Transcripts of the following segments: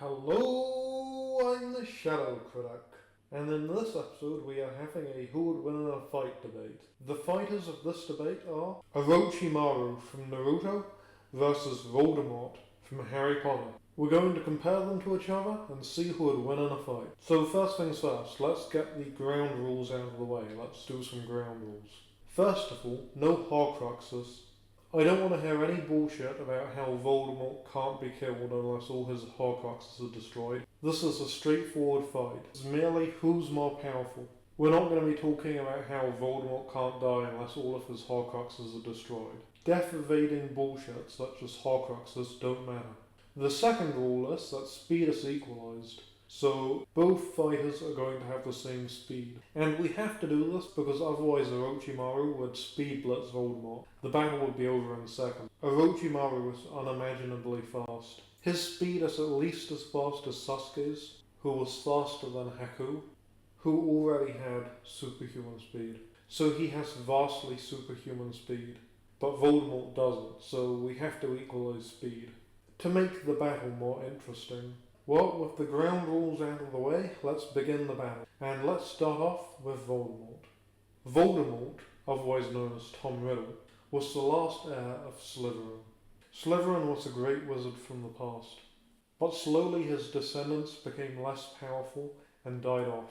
Hello, I'm the Shadow Critic, and in this episode we are having a who would win in a fight debate. The fighters of this debate are Orochimaru from Naruto versus Voldemort from Harry Potter. We're going to compare them to each other and see who would win in a fight. So first things first, let's get the ground rules out of the way. Let's do some ground rules. First of all, no Horcruxes. I don't want to hear any bullshit about how Voldemort can't be killed unless all his Horcruxes are destroyed. This is a straightforward fight. It's merely who's more powerful. We're not going to be talking about how Voldemort can't die unless all of his Horcruxes are destroyed. Death-evading bullshit such as Horcruxes don't matter. The second rule is that speed is equalized. So both fighters are going to have the same speed. And we have to do this because otherwise Orochimaru would speed blitz Voldemort. The battle would be over in seconds. Orochimaru is unimaginably fast. His speed is at least as fast as Sasuke's, who was faster than Haku, who already had superhuman speed. So he has vastly superhuman speed. But Voldemort doesn't, so we have to equalize speed. To make the battle more interesting, well, with the ground rules out of the way, let's begin the battle. And let's start off with Voldemort. Voldemort, otherwise known as Tom Riddle, was the last heir of Slytherin. Slytherin was a great wizard from the past, but slowly his descendants became less powerful and died off.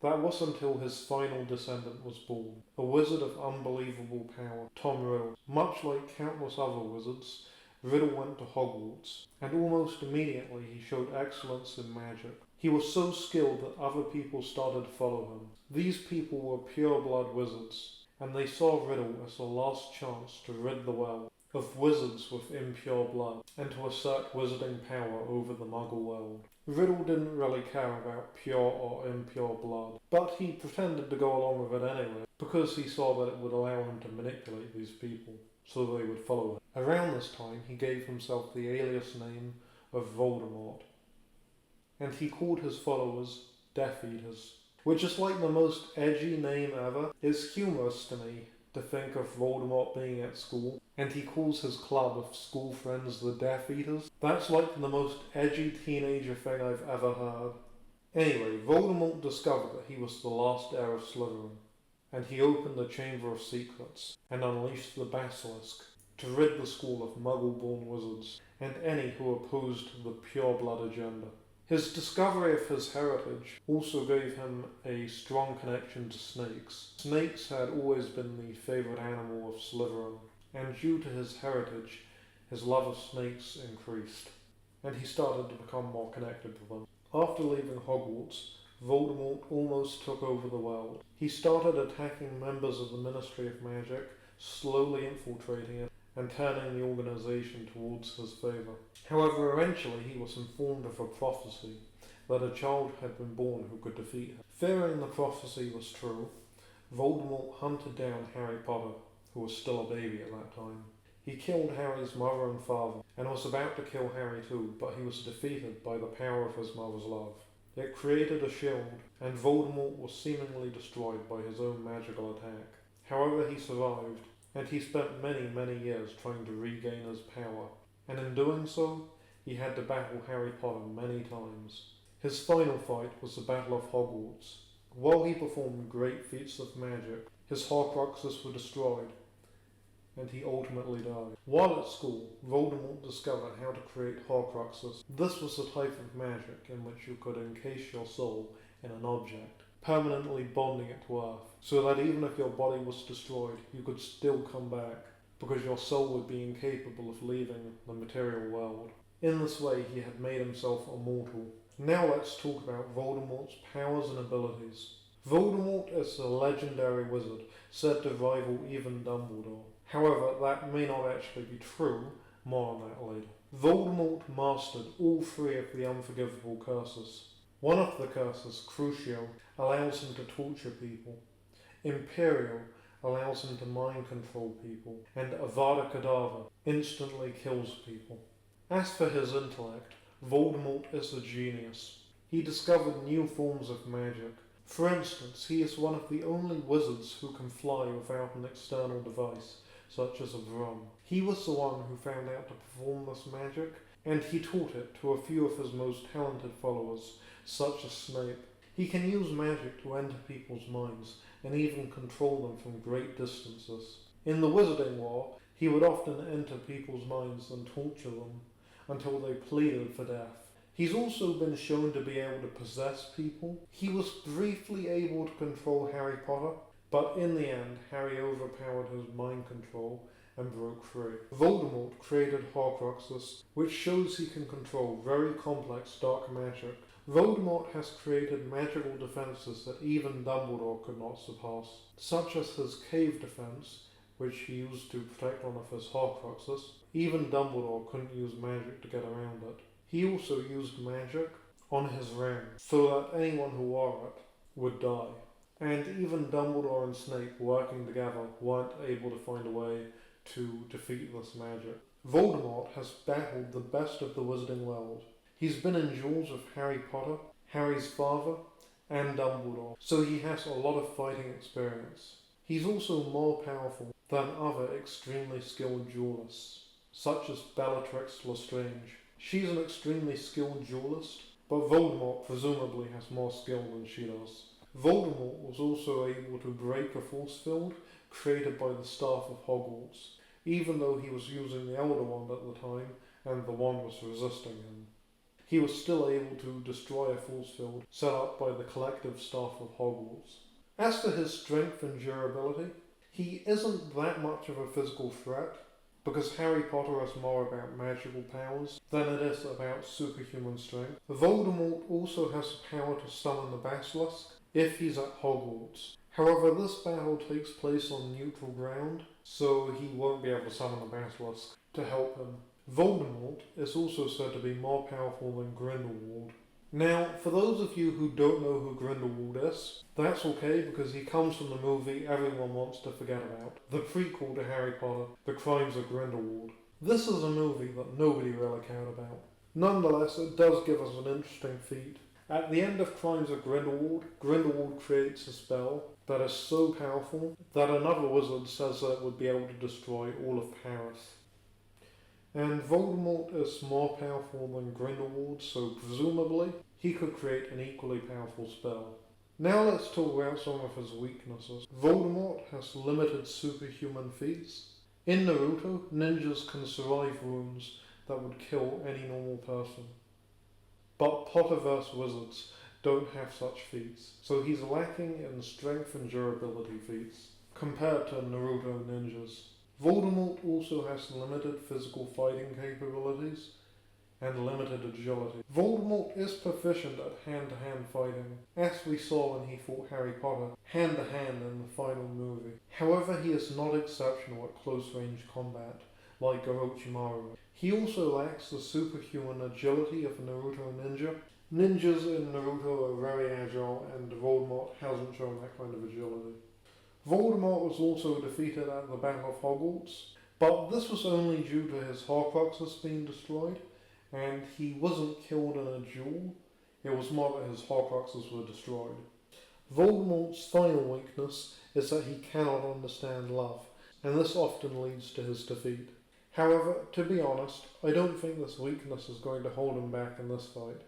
That was until his final descendant was born, a wizard of unbelievable power, Tom Riddle. Much like countless other wizards, Riddle went to Hogwarts, and almost immediately he showed excellence in magic. He was so skilled that other people started to follow him. These people were pure-blood wizards, and they saw Riddle as the last chance to rid the world of wizards with impure blood, and to assert wizarding power over the Muggle world. Riddle didn't really care about pure or impure blood, but he pretended to go along with it anyway, because he saw that it would allow him to manipulate these people, so they would follow him. Around this time, he gave himself the alias name of Voldemort, and he called his followers Death Eaters, which is like the most edgy name ever. It's humorous to me to think of Voldemort being at school, and he calls his club of school friends the Death Eaters. That's like the most edgy teenager thing I've ever heard. Anyway, Voldemort discovered that he was the last heir of Slytherin, and he opened the Chamber of Secrets and unleashed the Basilisk to rid the school of Muggle-born wizards and any who opposed the pure-blood agenda. His discovery of his heritage also gave him a strong connection to snakes. Snakes had always been the favourite animal of Slytherin, and due to his heritage, his love of snakes increased, and he started to become more connected to them. After leaving Hogwarts, Voldemort almost took over the world. He started attacking members of the Ministry of Magic, slowly infiltrating it, and turning the organization towards his favour. However, eventually he was informed of a prophecy that a child had been born who could defeat him. Fearing the prophecy was true, Voldemort hunted down Harry Potter, who was still a baby at that time. He killed Harry's mother and father, and was about to kill Harry too, but he was defeated by the power of his mother's love. It created a shield, and Voldemort was seemingly destroyed by his own magical attack. However, he survived, and he spent many years trying to regain his power, and in doing so, he had to battle Harry Potter many times. His final fight was the Battle of Hogwarts. While he performed great feats of magic, his Horcruxes were destroyed, and he ultimately died. While at school, Voldemort discovered how to create Horcruxes. This was a type of magic in which you could encase your soul in an object, permanently bonding it to Earth, so that even if your body was destroyed, you could still come back, because your soul would be incapable of leaving the material world. In this way, he had made himself immortal. Now let's talk about Voldemort's powers and abilities. Voldemort is a legendary wizard, said to rival even Dumbledore. However, that may not actually be true. More on that later. Voldemort mastered all three of the unforgivable curses. One of the curses, Crucio, allows him to torture people. Imperial allows him to mind control people. And Avada Kedavra instantly kills people. As for his intellect, Voldemort is a genius. He discovered new forms of magic. For instance, he is one of the only wizards who can fly without an external device, such as a drum. He was the one who found out to perform this magic and he taught it to a few of his most talented followers, such as Snape. He can use magic to enter people's minds and even control them from great distances. In the Wizarding War, he would often enter people's minds and torture them until they pleaded for death. He's also been shown to be able to possess people. He was briefly able to control Harry Potter, but in the end, Harry overpowered his mind control and broke free. Voldemort created Horcruxes, which shows he can control very complex dark magic. Voldemort has created magical defenses that even Dumbledore could not surpass, such as his cave defense, which he used to protect one of his Horcruxes. Even Dumbledore couldn't use magic to get around it. He also used magic on his ring, so that anyone who wore it would die. And even Dumbledore and Snape working together weren't able to find a way to defeat this magic. Voldemort has battled the best of the Wizarding world. He's been in duels with Harry Potter, Harry's father, and Dumbledore, so he has a lot of fighting experience. He's also more powerful than other extremely skilled duelists, such as Bellatrix Lestrange. She's an extremely skilled duelist, but Voldemort presumably has more skill than she does. Voldemort was also able to break a force field created by the Staff of Hogwarts, even though he was using the Elder Wand at the time and the wand was resisting him. He was still able to destroy a force field set up by the collective Staff of Hogwarts. As for his strength and durability, he isn't that much of a physical threat, because Harry Potter is more about magical powers than it is about superhuman strength. Voldemort also has the power to summon the Basilisk if he's at Hogwarts. However, this battle takes place on neutral ground, so he won't be able to summon the Basilisk to help him. Voldemort is also said to be more powerful than Grindelwald. Now, for those of you who don't know who Grindelwald is, that's okay because he comes from the movie everyone wants to forget about, the prequel to Harry Potter, The Crimes of Grindelwald. This is a movie that nobody really cared about. Nonetheless, it does give us an interesting feat. At the end of Crimes of Grindelwald, Grindelwald creates a spell that is so powerful that another wizard says that it would be able to destroy all of Paris. And Voldemort is more powerful than Grindelwald, so presumably he could create an equally powerful spell. Now let's talk about some of his weaknesses. Voldemort has limited superhuman feats. In Naruto, ninjas can survive wounds that would kill any normal person. But Potterverse wizards don't have such feats, so he's lacking in strength and durability feats compared to Naruto ninjas. Voldemort also has limited physical fighting capabilities and limited agility. Voldemort is proficient at hand-to-hand fighting, as we saw when he fought Harry Potter hand-to-hand in the final movie. However, he is not exceptional at close-range combat, like Orochimaru. He also lacks the superhuman agility of a Naruto ninja. Ninjas in Naruto are very agile, and Voldemort hasn't shown that kind of agility. Voldemort was also defeated at the Battle of Hogwarts, but this was only due to his Horcruxes being destroyed, and he wasn't killed in a duel. It was more that his Horcruxes were destroyed. Voldemort's final weakness is that he cannot understand love, and this often leads to his defeat. However, to be honest, I don't think this weakness is going to hold him back in this fight.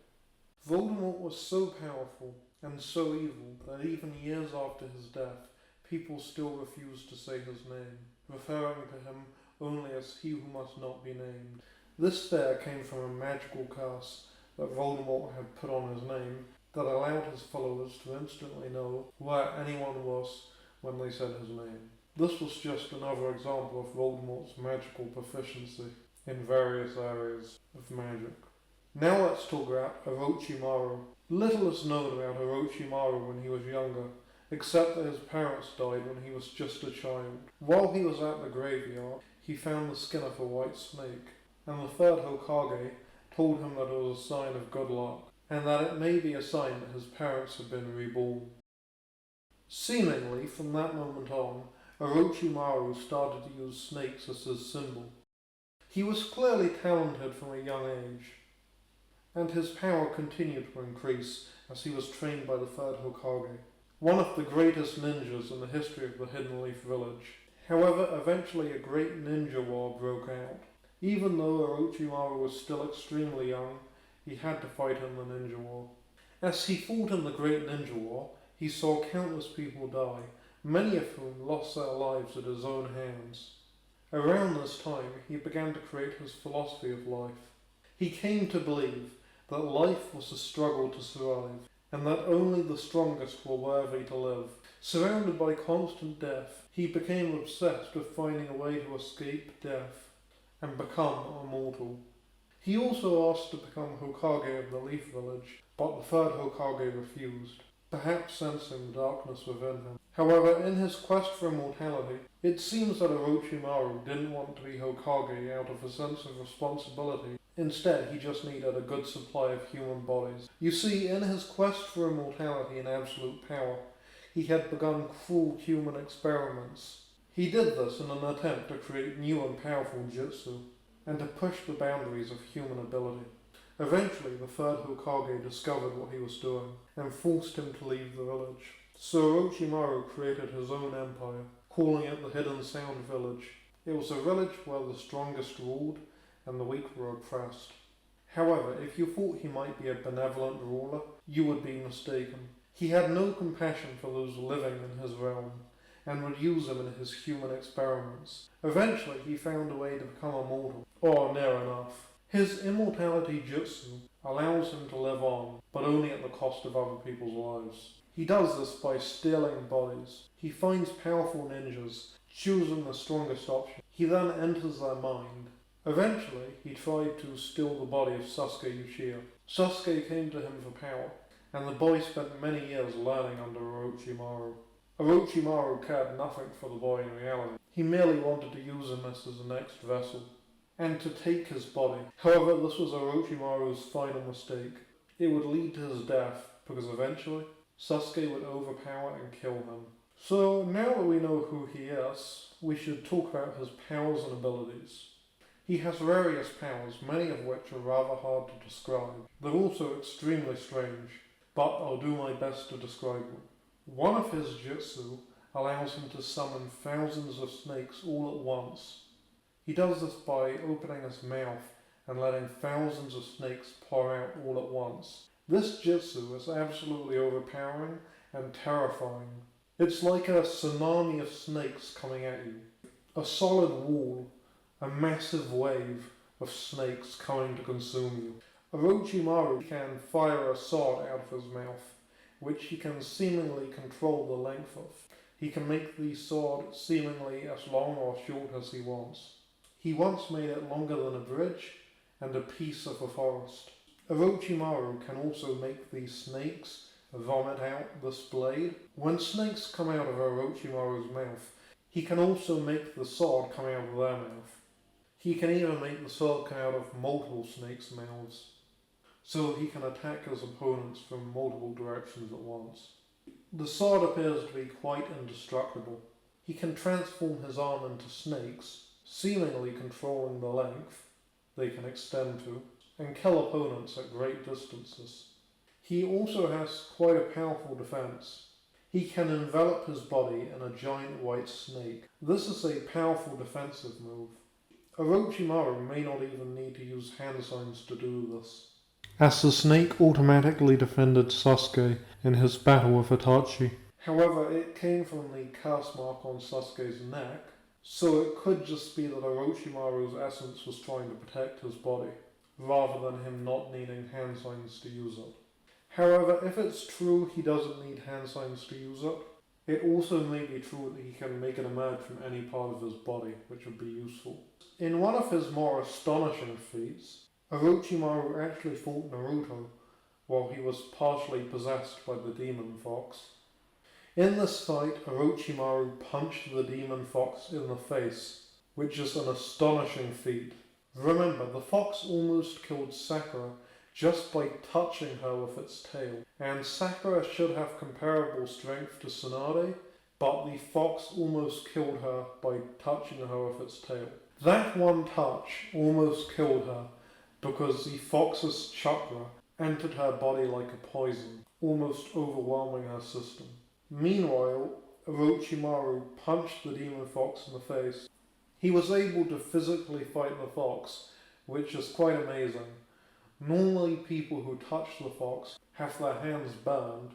Voldemort was so powerful and so evil that even years after his death, people still refuse to say his name, referring to him only as he who must not be named. This fear came from a magical curse that Voldemort had put on his name that allowed his followers to instantly know where anyone was when they said his name. This was just another example of Voldemort's magical proficiency in various areas of magic. Now let's talk about Orochimaru. Little is known about Orochimaru when he was younger, except that his parents died when he was just a child. While he was at the graveyard, he found the skin of a white snake, and the third Hokage told him that it was a sign of good luck, and that it may be a sign that his parents had been reborn. Seemingly, from that moment on, Orochimaru started to use snakes as his symbol. He was clearly talented from a young age, and his power continued to increase as he was trained by the third Hokage, one of the greatest ninjas in the history of the Hidden Leaf Village. However, eventually a great ninja war broke out, Even though Orochimaru was still extremely young, he had to fight in the Ninja War. As he fought in the Great Ninja War, he saw countless people die, many of whom lost their lives at his own hands. Around this time, he began to create his philosophy of life. He came to believe that life was a struggle to survive, and that only the strongest were worthy to live. Surrounded by constant death, he became obsessed with finding a way to escape death and become immortal. He also asked to become Hokage of the Leaf Village, but the third Hokage refused, perhaps sensing the darkness within him. However, in his quest for immortality, it seems that Orochimaru didn't want to be Hokage out of a sense of responsibility. Instead, he just needed a good supply of human bodies. You see, in his quest for immortality and absolute power, he had begun cruel human experiments. He did this in an attempt to create new and powerful jitsu, and to push the boundaries of human ability. Eventually, the third Hokage discovered what he was doing, and forced him to leave the village. So Orochimaru created his own empire, calling it the Hidden Sound Village. It was a village where the strongest ruled, and the weak were oppressed. However, if you thought he might be a benevolent ruler, you would be mistaken. He had no compassion for those living in his realm, and would use them in his human experiments. Eventually, he found a way to become immortal, or near enough. His immortality jutsu allows him to live on, but only at the cost of other people's lives. He does this by stealing bodies. He finds powerful ninjas, choosing the strongest option. He then enters their mind. Eventually, he tried to steal the body of Sasuke Uchiha. Sasuke came to him for power, and the boy spent many years learning under Orochimaru. Orochimaru cared nothing for the boy in reality. He merely wanted to use him as his next vessel, and to take his body. However, this was Orochimaru's final mistake. It would lead to his death, because eventually, Sasuke would overpower and kill him. So, now that we know who he is, we should talk about his powers and abilities. He has various powers, many of which are rather hard to describe. They're also extremely strange, but I'll do my best to describe them. One of his jutsu allows him to summon thousands of snakes all at once. He does this by opening his mouth and letting thousands of snakes pour out all at once. This jutsu is absolutely overpowering and terrifying. It's like a tsunami of snakes coming at you. A solid wall, a massive wave of snakes coming to consume you. Orochimaru can fire a sword out of his mouth, which he can seemingly control the length of. He can make the sword seemingly as long or short as he wants. He once made it longer than a bridge and a piece of a forest. Orochimaru can also make these snakes vomit out this blade. When snakes come out of Orochimaru's mouth, he can also make the sword come out of their mouth. He can even make the sword come out of multiple snakes' mouths, so he can attack his opponents from multiple directions at once. The sword appears to be quite indestructible. He can transform his arm into snakes, seemingly controlling the length they can extend to, and kill opponents at great distances. He also has quite a powerful defense. He can envelop his body in a giant white snake. This is a powerful defensive move. Orochimaru may not even need to use hand signs to do this, as the snake automatically defended Sasuke in his battle with Itachi. However, it came from the curse mark on Sasuke's neck, so it could just be that Orochimaru's essence was trying to protect his body, rather than him not needing hand signs to use it. However, if it's true he doesn't need hand signs to use it, it also may be true that he can make it emerge from any part of his body, which would be useful. In one of his more astonishing feats, Orochimaru actually fought Naruto while he was partially possessed by the demon fox. In this fight, Orochimaru punched the demon fox in the face, which is an astonishing feat. Remember, the fox almost killed Sakura just by touching her with its tail, and Sakura should have comparable strength to Tsunade, but the fox almost killed her by touching her with its tail. That one touch almost killed her because the fox's chakra entered her body like a poison, almost overwhelming her system. Meanwhile, Orochimaru punched the demon fox in the face, He was able to physically fight the fox, which is quite amazing. Normally people who touch the fox have their hands burned,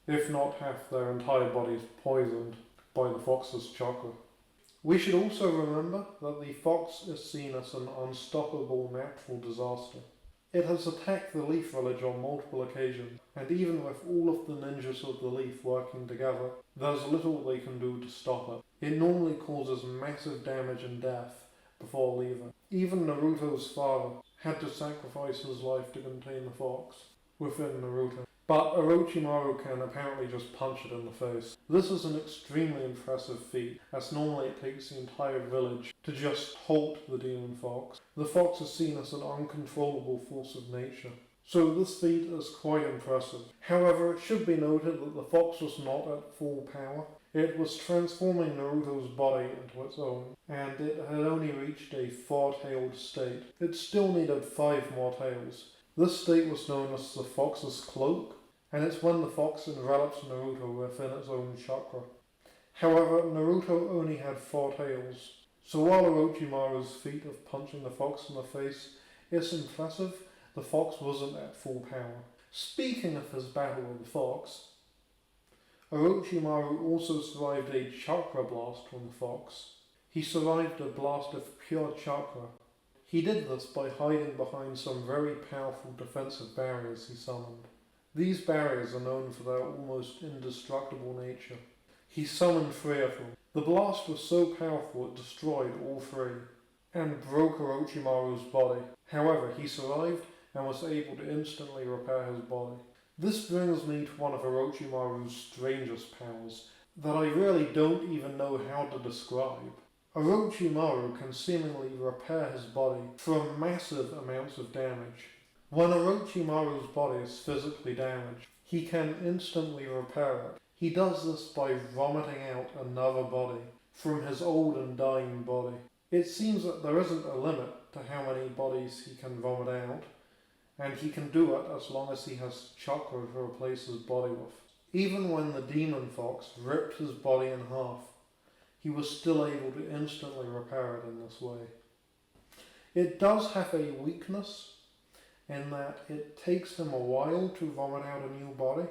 if not have their entire bodies poisoned by the fox's chakra. We should also remember that the fox is seen as an unstoppable natural disaster. It has attacked the Leaf Village on multiple occasions, and even with all of the ninjas of the Leaf working together, there's little they can do to stop it. It normally causes massive damage and death before leaving. Even Naruto's father had to sacrifice his life to contain the fox within Naruto. But Orochimaru can apparently just punch it in the face. This is an extremely impressive feat, as normally it takes the entire village to just halt the demon fox. The fox is seen as an uncontrollable force of nature, so this feat is quite impressive. However, it should be noted that the fox was not at full power. It was transforming Naruto's body into its own, and it had only reached a 4-tailed state. It still needed 5 more tails. This state was known as the fox's cloak, and it's when the fox envelops Naruto within its own chakra. However, Naruto only had 4 tails, so while Orochimaru's feat of punching the fox in the face is impressive, the fox wasn't at full power. Speaking of his battle with the fox, Orochimaru also survived a chakra blast from the fox. He survived a blast of pure chakra. He did this by hiding behind some very powerful defensive barriers he summoned. These barriers are known for their almost indestructible nature. He summoned 3 of them. The blast was so powerful it destroyed all 3, and broke Orochimaru's body. However, he survived and was able to instantly repair his body. This brings me to one of Orochimaru's strangest powers, that I really don't even know how to describe. Orochimaru can seemingly repair his body from massive amounts of damage. When Orochimaru's body is physically damaged, he can instantly repair it. He does this by vomiting out another body from his old and dying body. It seems that there isn't a limit to how many bodies he can vomit out, and he can do it as long as he has chakra to replace his body with. Even when the demon fox ripped his body in half, he was still able to instantly repair it in this way. It does have a weakness, in that it takes him a while to vomit out a new body,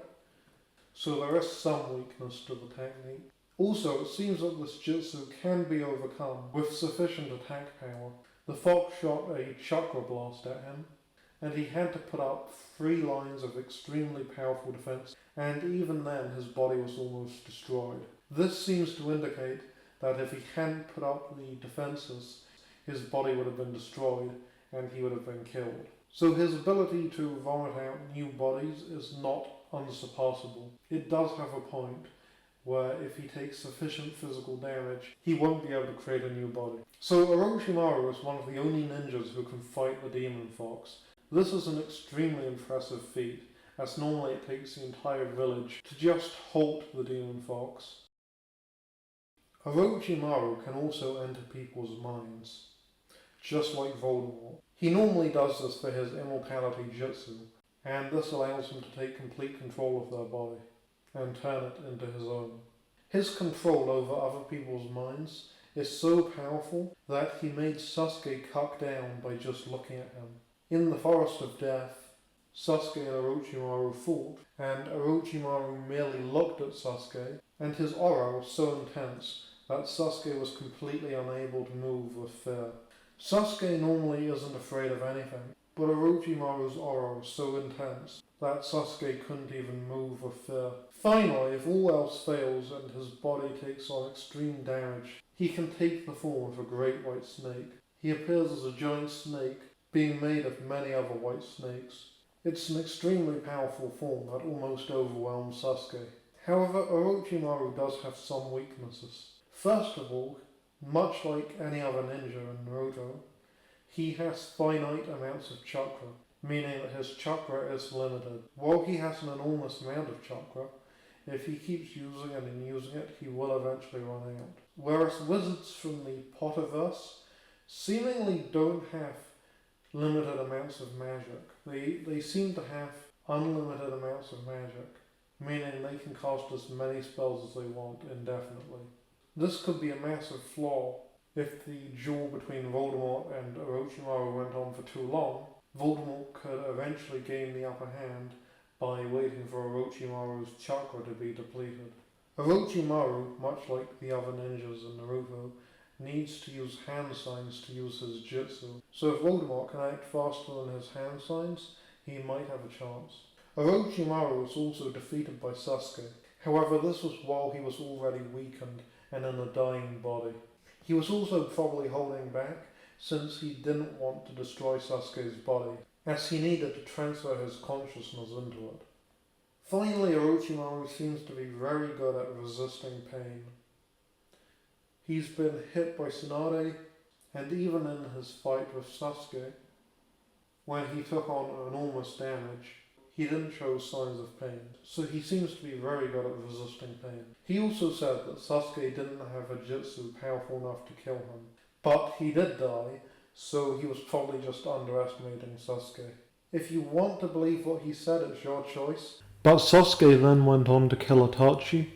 so there is some weakness to the technique. Also, it seems that this jitsu can be overcome with sufficient attack power. The fox shot a chakra blast at him, and he had to put up 3 lines of extremely powerful defense, and even then his body was almost destroyed. This seems to indicate that if he hadn't put up the defenses, his body would have been destroyed and he would have been killed. So his ability to vomit out new bodies is not unsurpassable. It does have a point where if he takes sufficient physical damage, he won't be able to create a new body. So Orochimaru is one of the only ninjas who can fight the demon fox. This is an extremely impressive feat, as normally it takes the entire village to just halt the demon fox. Orochimaru can also enter people's minds, just like Voldemort. He normally does this for his immortality jitsu, and this allows him to take complete control of their body and turn it into his own. His control over other people's minds is so powerful that he made Sasuke cut down by just looking at him. In the Forest of Death, Sasuke and Orochimaru fought, and Orochimaru merely looked at Sasuke, and his aura was so intense that Sasuke was completely unable to move with fear. Sasuke normally isn't afraid of anything, but Orochimaru's aura was so intense that Sasuke couldn't even move with fear. Finally, if all else fails and his body takes on extreme damage, he can take the form of a great white snake. He appears as a giant snake, being made of many other white snakes. It's an extremely powerful form that almost overwhelms Sasuke. However, Orochimaru does have some weaknesses. First of all, much like any other ninja in Naruto, he has finite amounts of chakra, meaning that his chakra is limited. While he has an enormous amount of chakra, if he keeps using it and using it, he will eventually run out. Whereas wizards from the Potterverse seemingly don't have limited amounts of magic. They seem to have unlimited amounts of magic, meaning they can cast as many spells as they want indefinitely. This could be a massive flaw If the duel between Voldemort and Orochimaru went on for too long, Voldemort could eventually gain the upper hand by waiting for Orochimaru's chakra to be depleted. Orochimaru, much like the other ninjas in Naruto, needs to use hand signs to use his jitsu, so if Voldemort can act faster than his hand signs, he might have a chance. Orochimaru was also defeated by Sasuke. However, this was while he was already weakened and in a dying body. He was also probably holding back since he didn't want to destroy Sasuke's body, as he needed to transfer his consciousness into it. Finally, Orochimaru seems to be very good at resisting pain. He's been hit by Tsunade, and even in his fight with Sasuke, when he took on enormous damage, he didn't show signs of pain, so he seems to be very good at resisting pain. He also said that Sasuke didn't have a jitsu powerful enough to kill him, but he did die, so he was probably just underestimating Sasuke. If you want to believe what he said, it's your choice. But Sasuke then went on to kill Itachi,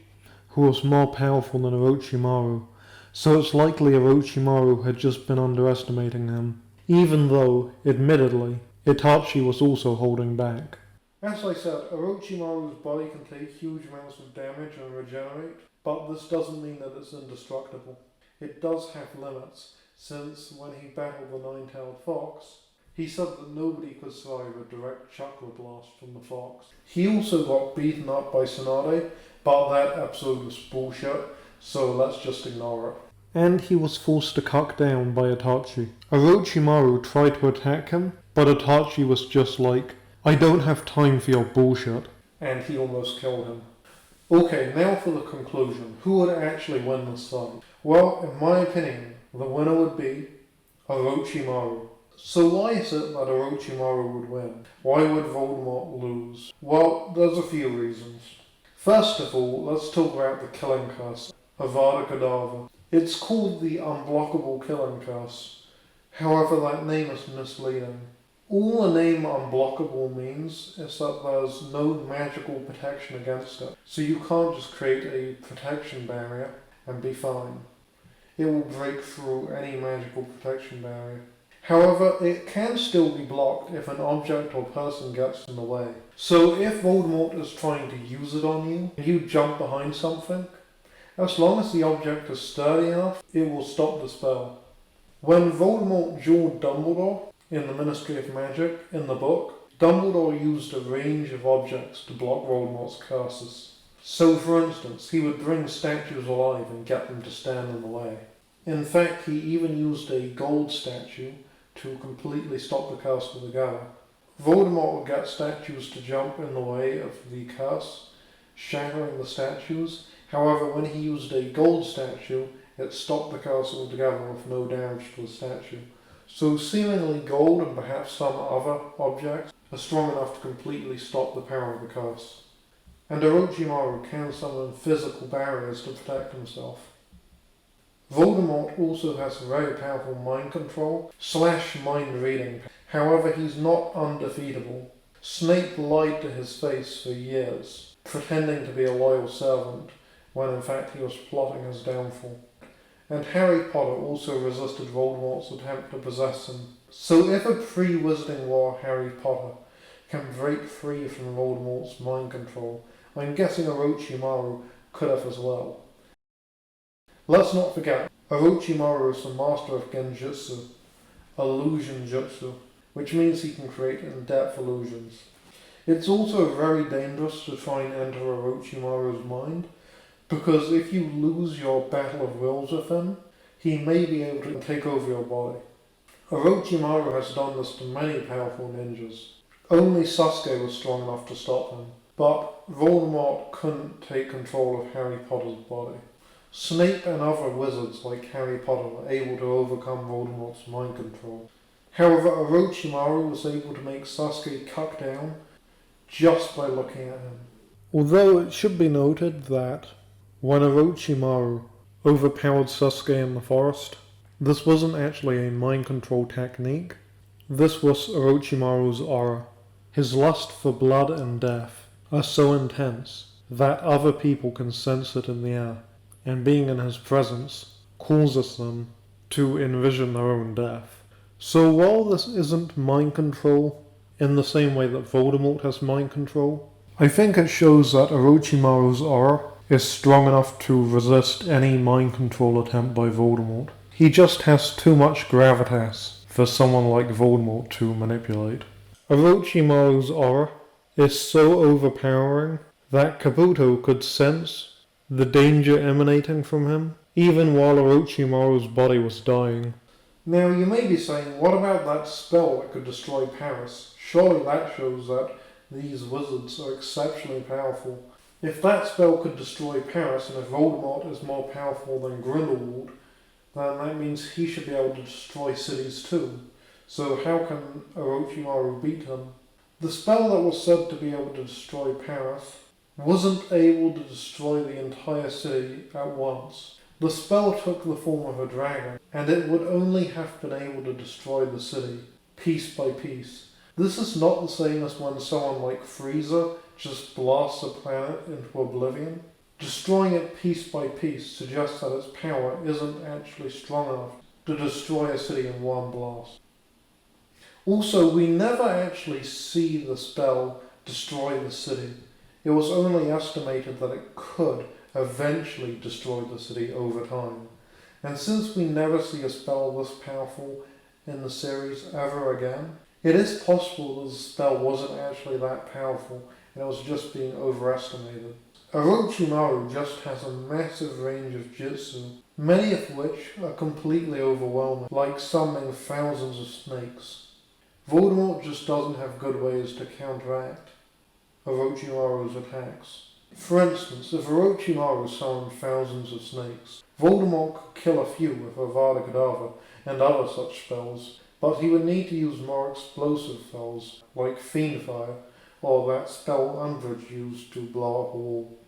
who was more powerful than Orochimaru, so it's likely Orochimaru had just been underestimating him, even though, admittedly, Itachi was also holding back. As I said, Orochimaru's body can take huge amounts of damage and regenerate, but this doesn't mean that it's indestructible. It does have limits, since when he battled the nine-tailed fox, he said that nobody could survive a direct chakra blast from the fox. He also got beaten up by Tsunade, but that episode was bullshit, so let's just ignore it. And he was forced to cut down by Itachi. Orochimaru tried to attack him, but Itachi was just like, "I don't have time for your bullshit," and he almost killed him. Okay, now for the conclusion. Who would actually win this fight? Well, in my opinion, the winner would be Orochimaru. So why is it that Orochimaru would win? Why would Voldemort lose? Well, there's a few reasons. First of all, let's talk about the killing curse, Avada Kedavra. It's called the unblockable killing curse. However, that name is misleading. All the name unblockable means is that there's no magical protection against it. So you can't just create a protection barrier and be fine. It will break through any magical protection barrier. However, it can still be blocked if an object or person gets in the way. So if Voldemort is trying to use it on you, and you jump behind something, as long as the object is sturdy enough, it will stop the spell. When Voldemort dueled Dumbledore in the Ministry of Magic in the book, Dumbledore used a range of objects to block Voldemort's curses. So for instance, he would bring statues alive and get them to stand in the way. In fact, he even used a gold statue to completely stop the curse altogether. Voldemort would get statues to jump in the way of the curse, shattering the statues. However, when he used a gold statue, it stopped the curse altogether with no damage to the statue. So seemingly gold and perhaps some other objects are strong enough to completely stop the power of the curse. And Orochimaru can summon physical barriers to protect himself. Voldemort also has very powerful mind control / mind reading. However, he's not undefeatable. Snape lied to his face for years, pretending to be a loyal servant, when in fact he was plotting his downfall. And Harry Potter also resisted Voldemort's attempt to possess him. So if a pre-Wizarding War Harry Potter can break free from Voldemort's mind control, I'm guessing Orochimaru could have as well. Let's not forget, Orochimaru is the master of Genjutsu, illusion jutsu, which means he can create in-depth illusions. It's also very dangerous to try and enter Orochimaru's mind, because if you lose your battle of wills with him, he may be able to take over your body. Orochimaru has done this to many powerful ninjas. Only Sasuke was strong enough to stop him, but Voldemort couldn't take control of Harry Potter's body. Snape and other wizards like Harry Potter were able to overcome Voldemort's mind control. However, Orochimaru was able to make Sasuke cut down just by looking at him. Although it should be noted that when Orochimaru overpowered Sasuke in the forest, this wasn't actually a mind control technique. This was Orochimaru's aura. His lust for blood and death are so intense that other people can sense it in the air, and being in his presence causes them to envision their own death. So while this isn't mind control in the same way that Voldemort has mind control, I think it shows that Orochimaru's aura is strong enough to resist any mind control attempt by Voldemort. He just has too much gravitas for someone like Voldemort to manipulate. Orochimaru's aura is so overpowering that Kabuto could sense the danger emanating from him, even while Orochimaru's body was dying. Now you may be saying, what about that spell that could destroy Paris? Surely that shows that these wizards are exceptionally powerful. If that spell could destroy Paris, and if Voldemort is more powerful than Grindelwald, then that means he should be able to destroy cities too. So how can Orochimaru beat him? The spell that was said to be able to destroy Paris wasn't able to destroy the entire city at once. The spell took the form of a dragon, and it would only have been able to destroy the city, piece by piece. This is not the same as when someone like Frieza just blasts a planet into oblivion. Destroying it piece by piece suggests that its power isn't actually strong enough to destroy a city in one blast. Also, we never actually see the spell destroy the city. It was only estimated that it could eventually destroy the city over time. And since we never see a spell this powerful in the series ever again, it is possible that the spell wasn't actually that powerful and it was just being overestimated. Orochimaru just has a massive range of jitsu, many of which are completely overwhelming, like summoning thousands of snakes. Voldemort just doesn't have good ways to counteract Orochimaru's attacks. For instance, if Orochimaru summoned thousands of snakes, Voldemort could kill a few with Avada Kedavra and other such spells, but he would need to use more explosive spells, like Fiendfire, or that spell Umbridge used to blow up a wall.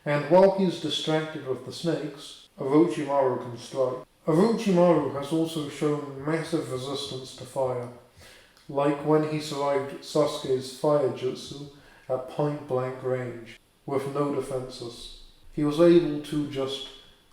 And while he's distracted with the snakes, Orochimaru can strike. Orochimaru has also shown massive resistance to fire, like when he survived Sasuke's fire jutsu at point-blank range, with no defenses. He was able to just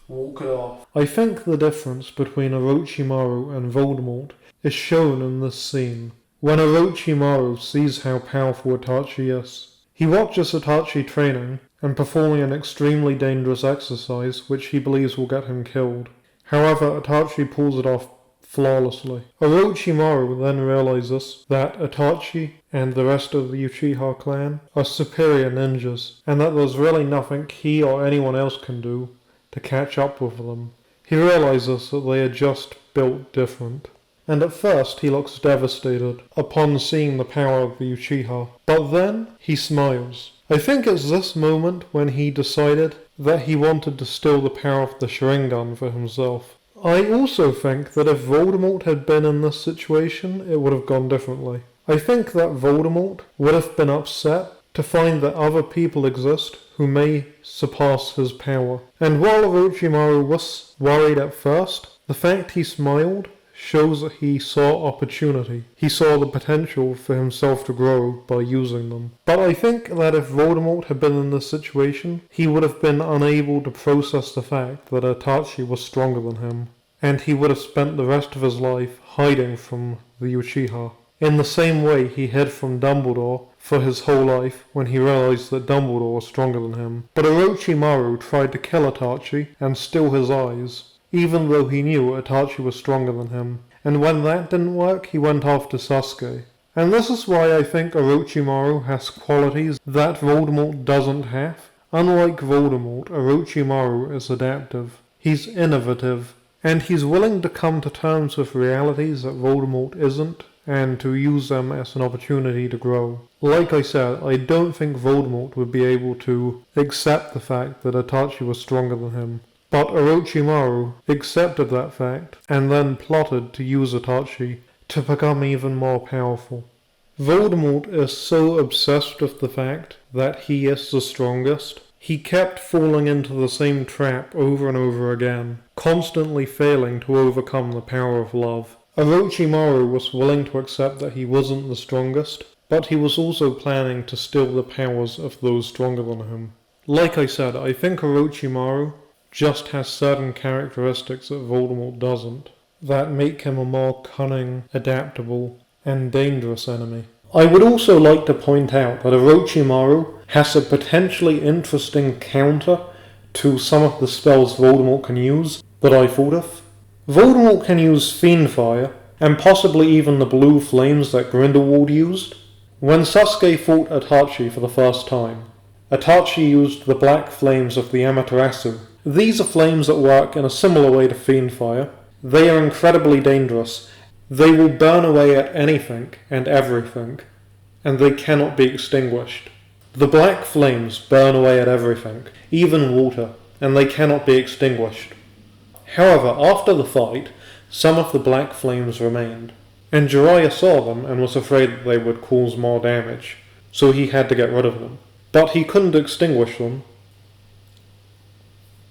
walk it off. I think the difference between Orochimaru and Voldemort is shown in this scene. When Orochimaru sees how powerful Itachi is, he watches Itachi training and performing an extremely dangerous exercise which he believes will get him killed. However, Itachi pulls it off flawlessly. Orochimaru then realizes that Itachi and the rest of the Uchiha clan are superior ninjas, and that there's really nothing he or anyone else can do to catch up with them. He realizes that they are just built different. And at first he looks devastated upon seeing the power of the Uchiha, but then he smiles. I think it's this moment when he decided that he wanted to steal the power of the Sharingan for himself. I also think that if Voldemort had been in this situation, it would have gone differently. I think that Voldemort would have been upset to find that other people exist who may surpass his power. And while Orochimaru was worried at first, the fact he smiled shows that he saw opportunity. He saw the potential for himself to grow by using them. But I think that if Voldemort had been in this situation, he would have been unable to process the fact that Itachi was stronger than him, and he would have spent the rest of his life hiding from the Uchiha. In the same way he hid from Dumbledore for his whole life when he realized that Dumbledore was stronger than him. But Orochimaru tried to kill Itachi and steal his eyes, even though he knew Itachi was stronger than him. And when that didn't work, he went after Sasuke. And this is why I think Orochimaru has qualities that Voldemort doesn't have. Unlike Voldemort, Orochimaru is adaptive. He's innovative, and he's willing to come to terms with realities that Voldemort isn't, and to use them as an opportunity to grow. Like I said, I don't think Voldemort would be able to accept the fact that Itachi was stronger than him. But Orochimaru accepted that fact, and then plotted to use Itachi to become even more powerful. Voldemort is so obsessed with the fact that he is the strongest. He kept falling into the same trap over and over again, constantly failing to overcome the power of love. Orochimaru was willing to accept that he wasn't the strongest, but he was also planning to steal the powers of those stronger than him. Like I said, I think Orochimaru just has certain characteristics that Voldemort doesn't. that make him a more cunning, adaptable, and dangerous enemy. I would also like to point out that Orochimaru has a potentially interesting counter to some of the spells Voldemort can use that I thought of. Voldemort can use Fiend Fire, and possibly even the blue flames that Grindelwald used. When Sasuke fought Itachi for the first time, Itachi used the black flames of the Amaterasu. These are flames that work in a similar way to Fiend Fire. They are incredibly dangerous. They will burn away at anything and everything, and they cannot be extinguished. The black flames burn away at everything, even water, and they cannot be extinguished. However, after the fight, some of the black flames remained, and Jiraiya saw them and was afraid that they would cause more damage, so he had to get rid of them. But he couldn't extinguish them,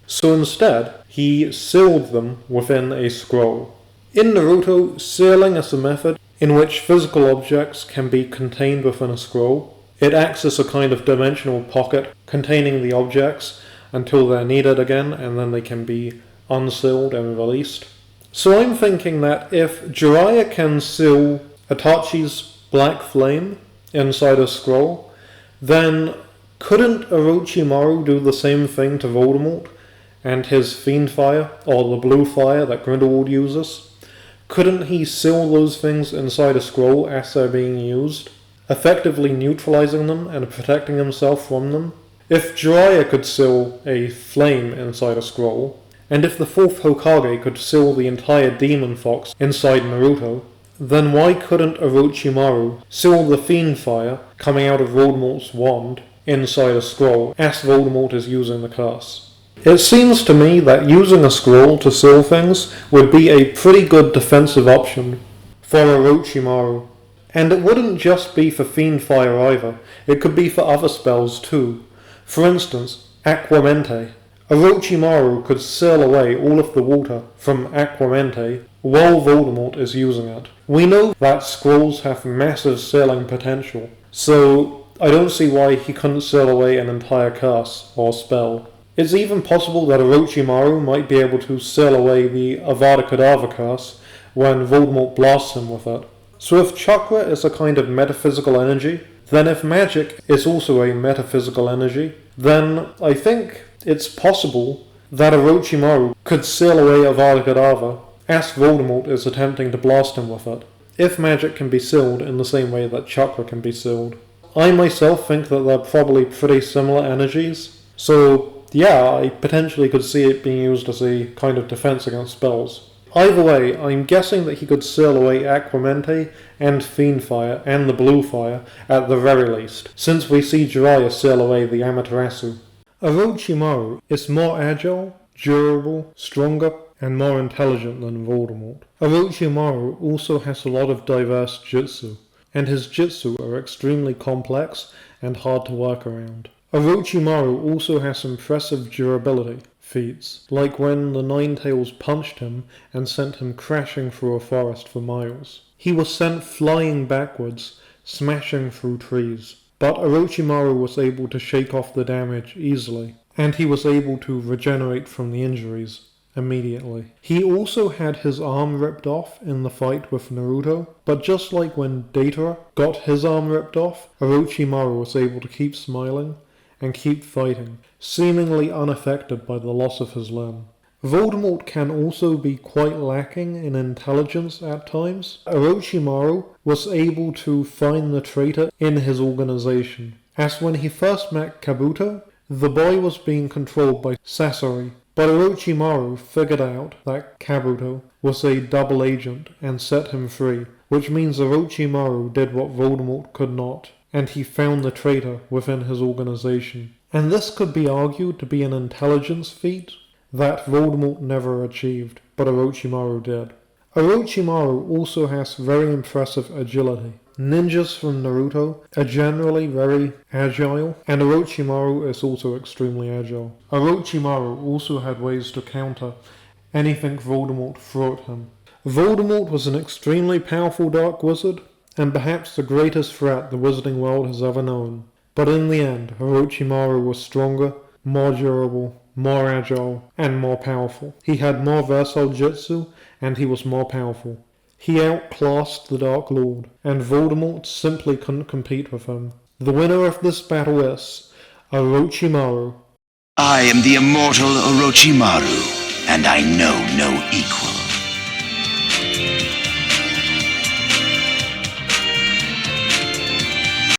so instead he sealed them within a scroll. In Naruto, sealing is a method in which physical objects can be contained within a scroll. It acts as a kind of dimensional pocket containing the objects until they're needed again, and then they can be unsealed and released. So I'm thinking that if Jiraiya can seal Itachi's black flame inside a scroll, then couldn't Orochimaru do the same thing to Voldemort and his Fiend Fire, or the blue fire that Grindelwald uses? Couldn't he seal those things inside a scroll as they're being used, effectively neutralizing them and protecting himself from them? If Jiraiya could seal a flame inside a scroll, and if the fourth Hokage could seal the entire Demon Fox inside Naruto, then why couldn't Orochimaru seal the Fiend Fire coming out of Voldemort's wand inside a scroll as Voldemort is using the curse? It seems to me that using a scroll to seal things would be a pretty good defensive option for Orochimaru. And it wouldn't just be for Fiend Fire either, it could be for other spells too. For instance, Aquamente. Orochimaru could seal away all of the water from Aquamente while Voldemort is using it. We know that scrolls have massive sealing potential, so I don't see why he couldn't seal away an entire curse or spell. It's even possible that Orochimaru might be able to seal away the Avada Kedavra curse when Voldemort blasts him with it. So if chakra is a kind of metaphysical energy, then if magic is also a metaphysical energy, then I think it's possible that Orochimaru could seal away Avada Kedavra as Voldemort is attempting to blast him with it, if magic can be sealed in the same way that chakra can be sealed. I myself think that they're probably pretty similar energies, so yeah, I potentially could see it being used as a kind of defense against spells. Either way, I'm guessing that he could seal away Aquamente and Fiend Fire and the Blue Fire at the very least, since we see Jiraiya seal away the Amaterasu. Orochimaru is more agile, durable, stronger, and more intelligent than Voldemort. Orochimaru also has a lot of diverse jitsu, and his jitsu are extremely complex and hard to work around. Orochimaru also has impressive durability feats, like when the Ninetales punched him and sent him crashing through a forest for miles. He was sent flying backwards, smashing through trees, but Orochimaru was able to shake off the damage easily, and he was able to regenerate from the injuries immediately. He also had his arm ripped off in the fight with Naruto, but just like when Deidara got his arm ripped off, Orochimaru was able to keep smiling and keep fighting, seemingly unaffected by the loss of his limb. Voldemort can also be quite lacking in intelligence at times. Orochimaru was able to find the traitor in his organization, as when he first met Kabuto, the boy was being controlled by Sasori, but Orochimaru figured out that Kabuto was a double agent and set him free, which means Orochimaru did what Voldemort could not, and he found the traitor within his organization. And this could be argued to be an intelligence feat that Voldemort never achieved, but Orochimaru did. Orochimaru also has very impressive agility. Ninjas from Naruto are generally very agile, and Orochimaru is also extremely agile. Orochimaru also had ways to counter anything Voldemort threw at him. Voldemort was an extremely powerful dark wizard, and perhaps the greatest threat the wizarding world has ever known. But in the end, Orochimaru was stronger, more durable, more agile, and more powerful. He had more versatile jitsu, and he was more powerful. He outclassed the Dark Lord, and Voldemort simply couldn't compete with him. The winner of this battle is Orochimaru. I am the immortal Orochimaru, and I know no equal.